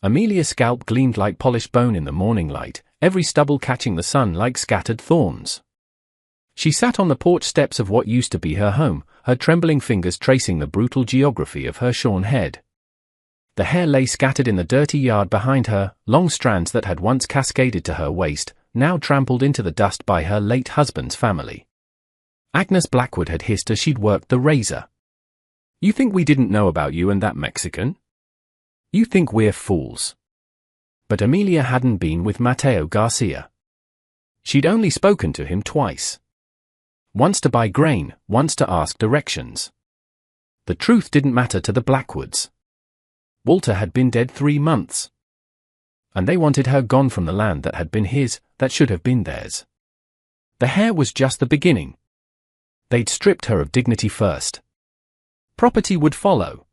Amelia's scalp gleamed like polished bone in the morning light, every stubble catching the sun like scattered thorns. She sat on the porch steps of what used to be her home, her trembling fingers tracing the brutal geography of her shorn head. The hair lay scattered in the dirty yard behind her, long strands that had once cascaded to her waist, now trampled into the dust by her late husband's family. Agnes Blackwood had hissed as she'd worked the razor. "You think we didn't know about you and that Mexican? You think we're fools." But Amelia hadn't been with Mateo Garcia. She'd only spoken to him twice. Once to buy grain, once to ask directions. The truth didn't matter to the Blackwoods. Walter had been dead 3 months. And they wanted her gone from the land that had been his, that should have been theirs. The hair was just the beginning. They'd stripped her of dignity first. Property would follow.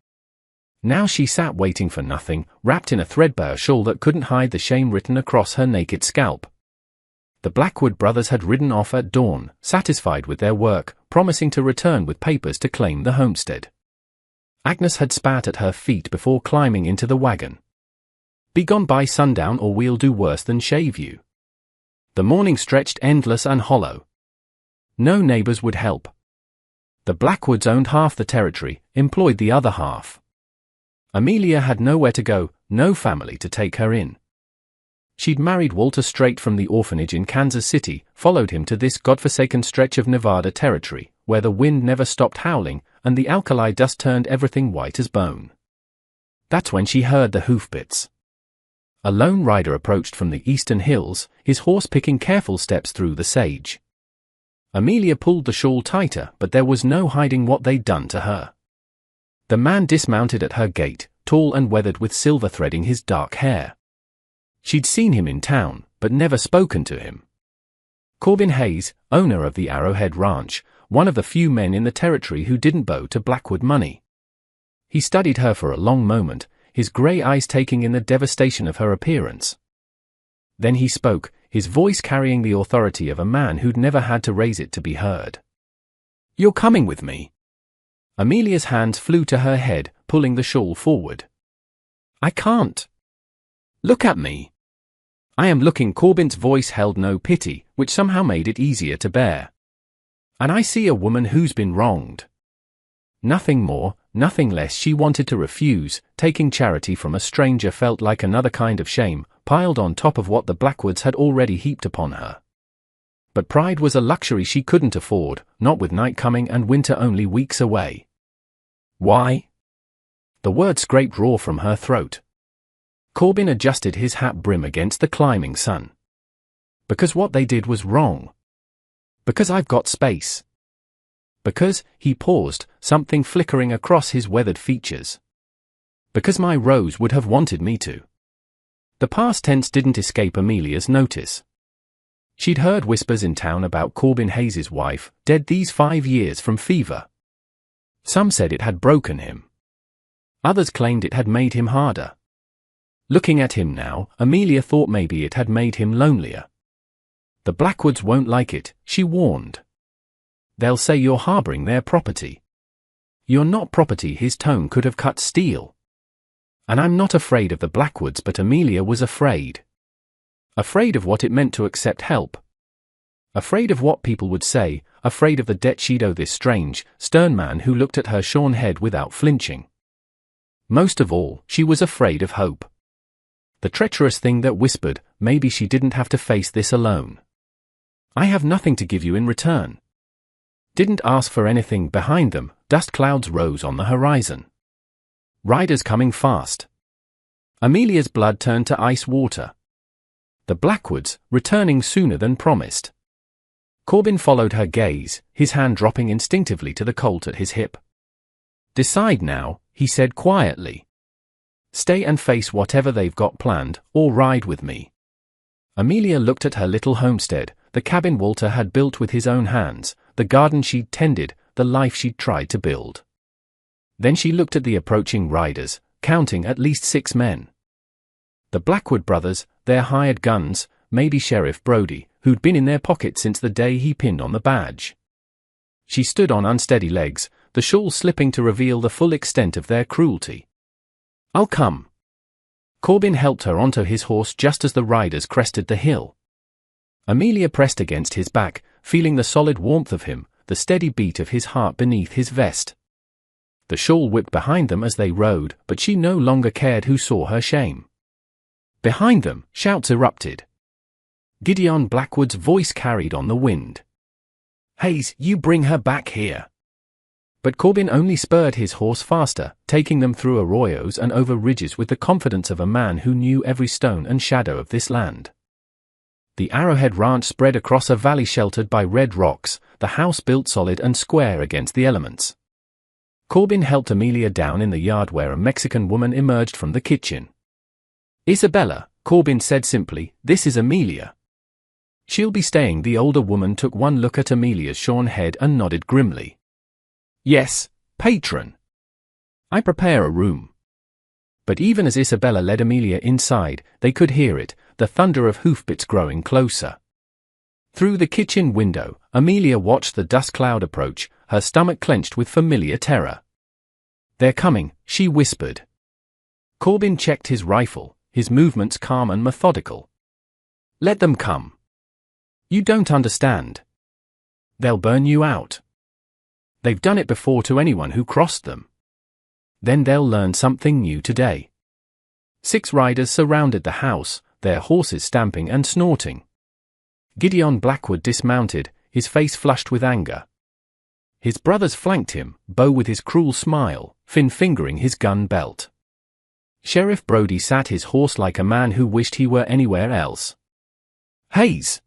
Now she sat waiting for nothing, wrapped in a threadbare shawl that couldn't hide the shame written across her naked scalp. The Blackwood brothers had ridden off at dawn, satisfied with their work, promising to return with papers to claim the homestead. Agnes had spat at her feet before climbing into the wagon. "Be gone by sundown or we'll do worse than shave you." The morning stretched endless and hollow. No neighbors would help. The Blackwoods owned half the territory, employed the other half. Amelia had nowhere to go, no family to take her in. She'd married Walter straight from the orphanage in Kansas City, followed him to this godforsaken stretch of Nevada territory, where the wind never stopped howling, and the alkali dust turned everything white as bone. That's when she heard the hoofbeats. A lone rider approached from the eastern hills, his horse picking careful steps through the sage. Amelia pulled the shawl tighter, but there was no hiding what they'd done to her. The man dismounted at her gate, tall and weathered with silver threading his dark hair. She'd seen him in town, but never spoken to him. Corbin Hayes, owner of the Arrowhead Ranch, one of the few men in the territory who didn't bow to Blackwood money. He studied her for a long moment, his grey eyes taking in the devastation of her appearance. Then he spoke, his voice carrying the authority of a man who'd never had to raise it to be heard. "You're coming with me." Amelia's hands flew to her head, pulling the shawl forward. "I can't. Look at me. I am looking." Corbin's voice held no pity, which somehow made it easier to bear. "And I see a woman who's been wronged." Nothing more, nothing less. She wanted to refuse. Taking charity from a stranger felt like another kind of shame, piled on top of what the Blackwoods had already heaped upon her. But pride was a luxury she couldn't afford, not with night coming and winter only weeks away. "Why?" The word scraped raw from her throat. Corbin adjusted his hat brim against the climbing sun. "Because what they did was wrong. Because I've got space. Because," he paused, something flickering across his weathered features. "Because my Rose would have wanted me to." The past tense didn't escape Amelia's notice. She'd heard whispers in town about Corbin Hayes' wife, dead these 5 years from fever. Some said it had broken him. Others claimed it had made him harder. Looking at him now, Amelia thought maybe it had made him lonelier. "The Blackwoods won't like it," she warned. "They'll say you're harboring their property." "You're not property." His tone could have cut steel. "And I'm not afraid of the Blackwoods." But Amelia was afraid. Afraid of what it meant to accept help. Afraid of what people would say, afraid of the debt she'd owe this strange, stern man who looked at her shorn head without flinching. Most of all, she was afraid of hope. The treacherous thing that whispered, maybe she didn't have to face this alone. "I have nothing to give you in return." Didn't ask for anything. Behind them, dust clouds rose on the horizon. Riders coming fast. Amelia's blood turned to ice water. The Blackwoods, returning sooner than promised. Corbin followed her gaze, his hand dropping instinctively to the Colt at his hip. "Decide now," he said quietly. "Stay and face whatever they've got planned, or ride with me." Amelia looked at her little homestead, the cabin Walter had built with his own hands, the garden she'd tended, the life she'd tried to build. Then she looked at the approaching riders, counting at least 6 men. The Blackwood brothers, their hired guns, maybe Sheriff Brody, who'd been in their pocket since the day he pinned on the badge. She stood on unsteady legs, the shawl slipping to reveal the full extent of their cruelty. "I'll come." Corbin helped her onto his horse just as the riders crested the hill. Amelia pressed against his back, feeling the solid warmth of him, the steady beat of his heart beneath his vest. The shawl whipped behind them as they rode, but she no longer cared who saw her shame. Behind them, shouts erupted. Gideon Blackwood's voice carried on the wind. "Hayes, you bring her back here." But Corbin only spurred his horse faster, taking them through arroyos and over ridges with the confidence of a man who knew every stone and shadow of this land. The Arrowhead Ranch spread across a valley sheltered by red rocks, the house built solid and square against the elements. Corbin helped Amelia down in the yard where a Mexican woman emerged from the kitchen. "Isabella," Corbin said simply, "this is Amelia." "She'll be staying." The older woman took one look at Amelia's shorn head and nodded grimly. "Yes, patron. I prepare a room." But even as Isabella led Amelia inside, they could hear it, the thunder of hoofbeats growing closer. Through the kitchen window, Amelia watched the dust cloud approach, her stomach clenched with familiar terror. "They're coming," she whispered. Corbin checked his rifle, his movements calm and methodical. "Let them come. You don't understand. They'll burn you out. They've done it before to anyone who crossed them. Then they'll learn something new today." 6 riders surrounded the house, their horses stamping and snorting. Gideon Blackwood dismounted, his face flushed with anger. His brothers flanked him, Bo with his cruel smile, Finn fingering his gun belt. Sheriff Brody sat his horse like a man who wished he were anywhere else. "Hayes!"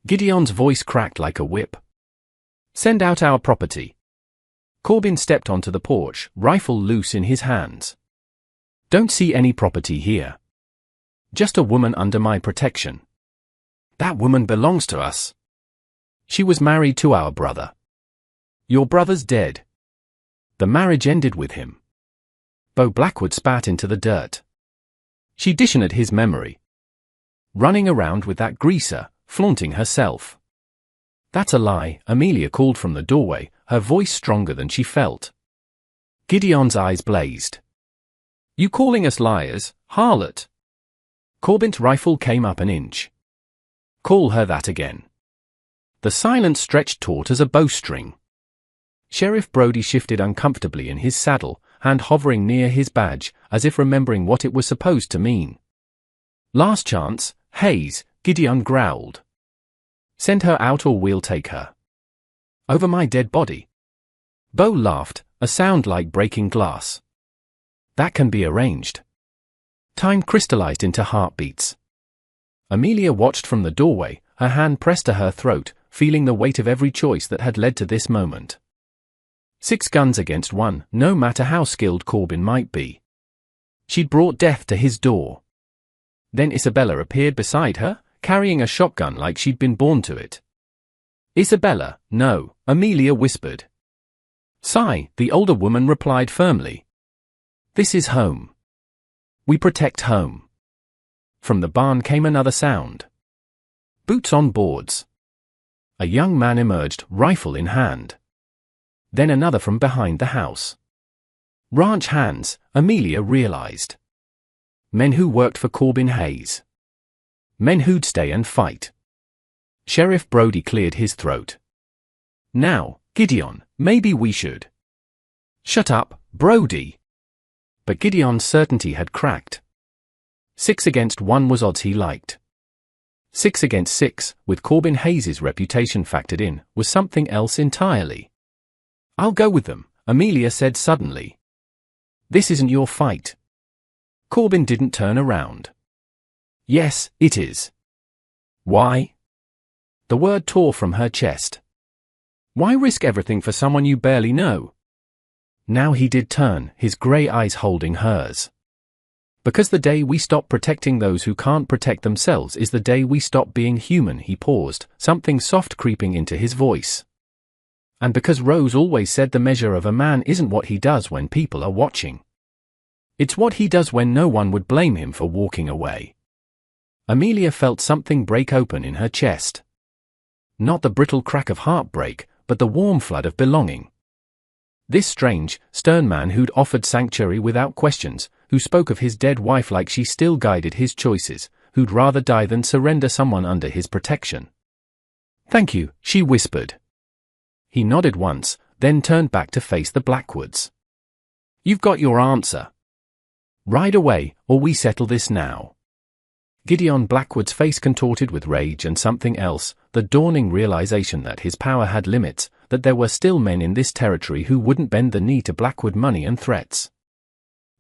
Gideon's voice cracked like a whip. "Send out our property." Corbin stepped onto the porch, rifle loose in his hands. "Don't see any property here. Just a woman under my protection." "That woman belongs to us. She was married to our brother." "Your brother's dead." "The marriage ended with him." Bo Blackwood spat into the dirt. "She dishonored his memory. Running around with that greaser, flaunting herself." "That's a lie," Amelia called from the doorway, her voice stronger than she felt. Gideon's eyes blazed. "You calling us liars, harlot?" Corbin's rifle came up an inch. "Call her that again." The silence stretched taut as a bowstring. Sheriff Brody shifted uncomfortably in his saddle, hand hovering near his badge, as if remembering what it was supposed to mean. "Last chance, Hayes," Gideon growled. "Send her out or we'll take her." "Over my dead body." Bo laughed, a sound like breaking glass. "That can be arranged." Time crystallized into heartbeats. Amelia watched from the doorway, her hand pressed to her throat, feeling the weight of every choice that had led to this moment. 6 guns against 1, no matter how skilled Corbin might be. She'd brought death to his door. Then Isabella appeared beside her, carrying a shotgun like she'd been born to it. "Isabella, no," Amelia whispered. "Sigh," the older woman replied firmly. "This is home. We protect home." From the barn came another sound. Boots on boards. A young man emerged, rifle in hand. Then another from behind the house. Ranch hands, Amelia realized. Men who worked for Corbin Hayes. Men who'd stay and fight. Sheriff Brody cleared his throat. "Now, Gideon, maybe we should." "Shut up, Brody." But Gideon's certainty had cracked. 6 against 1 was odds he liked. 6 against 6, with Corbin Hayes' reputation factored in, was something else entirely. "I'll go with them," Amelia said suddenly. "This isn't your fight." Corbin didn't turn around. "Yes, it is." "Why?" The word tore from her chest. "Why risk everything for someone you barely know?" Now he did turn, his grey eyes holding hers. "Because the day we stop protecting those who can't protect themselves is the day we stop being human." He paused, something soft creeping into his voice. "And because Rose always said the measure of a man isn't what he does when people are watching. It's what he does when no one would blame him for walking away." Amelia felt something break open in her chest. Not the brittle crack of heartbreak, but the warm flood of belonging. This strange, stern man who'd offered sanctuary without questions, who spoke of his dead wife like she still guided his choices, who'd rather die than surrender someone under his protection. "Thank you," she whispered. He nodded once, then turned back to face the Blackwoods. "You've got your answer. Ride away, or we settle this now." Gideon Blackwood's face contorted with rage and something else, the dawning realization that his power had limits, that there were still men in this territory who wouldn't bend the knee to Blackwood money and threats.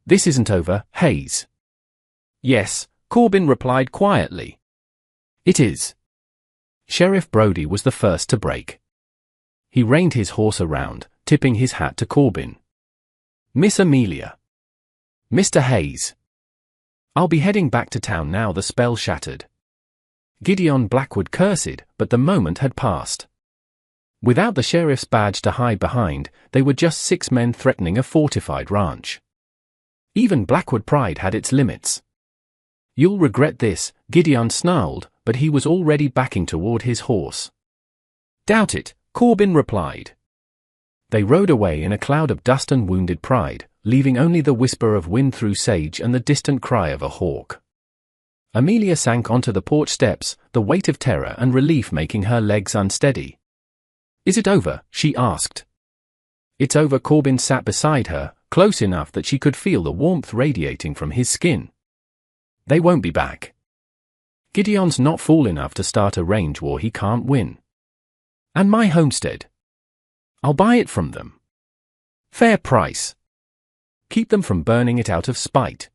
"This isn't over, Hayes." "Yes," Corbin replied quietly. "It is." Sheriff Brody was the first to break. He reined his horse around, tipping his hat to Corbin. "Miss Amelia." "Mr. Hayes." "I'll be heading back to town now." The spell shattered. Gideon Blackwood cursed, but the moment had passed. Without the sheriff's badge to hide behind, they were just 6 men threatening a fortified ranch. Even Blackwood pride had its limits. "You'll regret this," Gideon snarled, but he was already backing toward his horse. "Doubt it," Corbin replied. They rode away in a cloud of dust and wounded pride, leaving only the whisper of wind through sage and the distant cry of a hawk. Amelia sank onto the porch steps, the weight of terror and relief making her legs unsteady. "Is it over?" she asked. "It's over." Corbin sat beside her, close enough that she could feel the warmth radiating from his skin. "They won't be back. Gideon's not fool enough to start a range war he can't win. And my homestead? I'll buy it from them. Fair price. Keep them from burning it out of spite."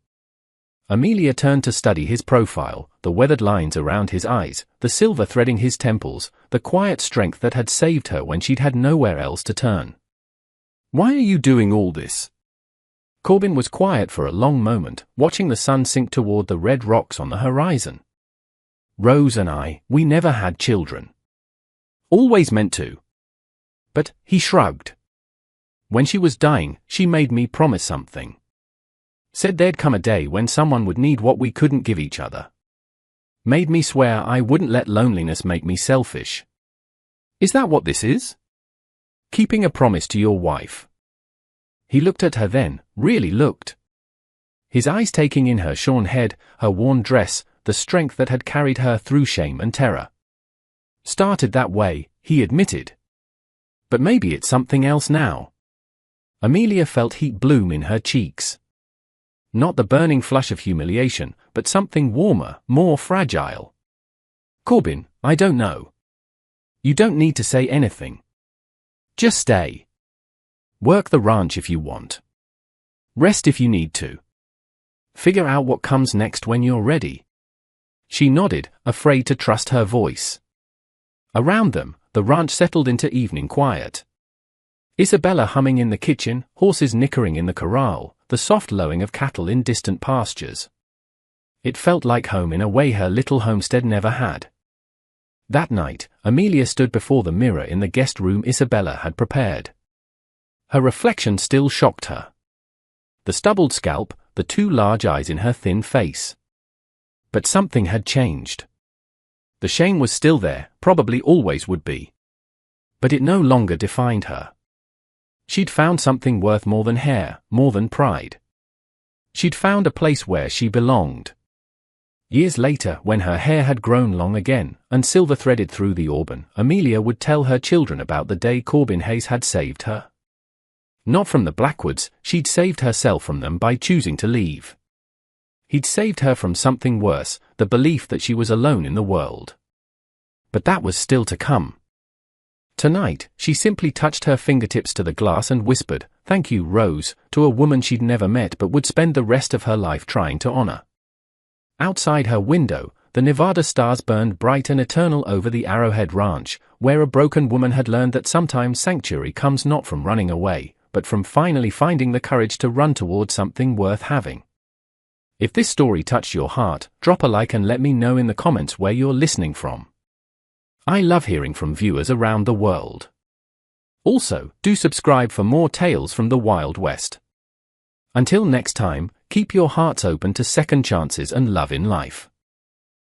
Amelia turned to study his profile, the weathered lines around his eyes, the silver threading his temples, the quiet strength that had saved her when she'd had nowhere else to turn. "Why are you doing all this?" Corbin was quiet for a long moment, watching the sun sink toward the red rocks on the horizon. "Rose and I, we never had children. Always meant to." "But," he shrugged. "When she was dying, she made me promise something. Said there'd come a day when someone would need what we couldn't give each other. Made me swear I wouldn't let loneliness make me selfish. Is that what this is? Keeping a promise to your wife?" He looked at her then, really looked. His eyes taking in her shorn head, her worn dress, the strength that had carried her through shame and terror. "Started that way," he admitted. "But maybe it's something else now." Amelia felt heat bloom in her cheeks. Not the burning flush of humiliation, but something warmer, more fragile. "Corbin, I don't know. You don't need to say anything. Just stay. Work the ranch if you want. Rest if you need to. Figure out what comes next when you're ready." She nodded, afraid to trust her voice. Around them, the ranch settled into evening quiet. Isabella humming in the kitchen, horses nickering in the corral, the soft lowing of cattle in distant pastures. It felt like home in a way her little homestead never had. That night, Amelia stood before the mirror in the guest room Isabella had prepared. Her reflection still shocked her. The stubbled scalp, the 2 large eyes in her thin face. But something had changed. The shame was still there, probably always would be. But it no longer defined her. She'd found something worth more than hair, more than pride. She'd found a place where she belonged. Years later, when her hair had grown long again, and silver threaded through the auburn, Amelia would tell her children about the day Corbin Hayes had saved her. Not from the Blackwoods, she'd saved herself from them by choosing to leave. He'd saved her from something worse, the belief that she was alone in the world. But that was still to come. Tonight, she simply touched her fingertips to the glass and whispered, "Thank you, Rose," to a woman she'd never met but would spend the rest of her life trying to honor. Outside her window, the Nevada stars burned bright and eternal over the Arrowhead Ranch, where a broken woman had learned that sometimes sanctuary comes not from running away, but from finally finding the courage to run toward something worth having. If this story touched your heart, drop a like and let me know in the comments where you're listening from. I love hearing from viewers around the world. Also, do subscribe for more tales from the Wild West. Until next time, keep your hearts open to second chances and love in life.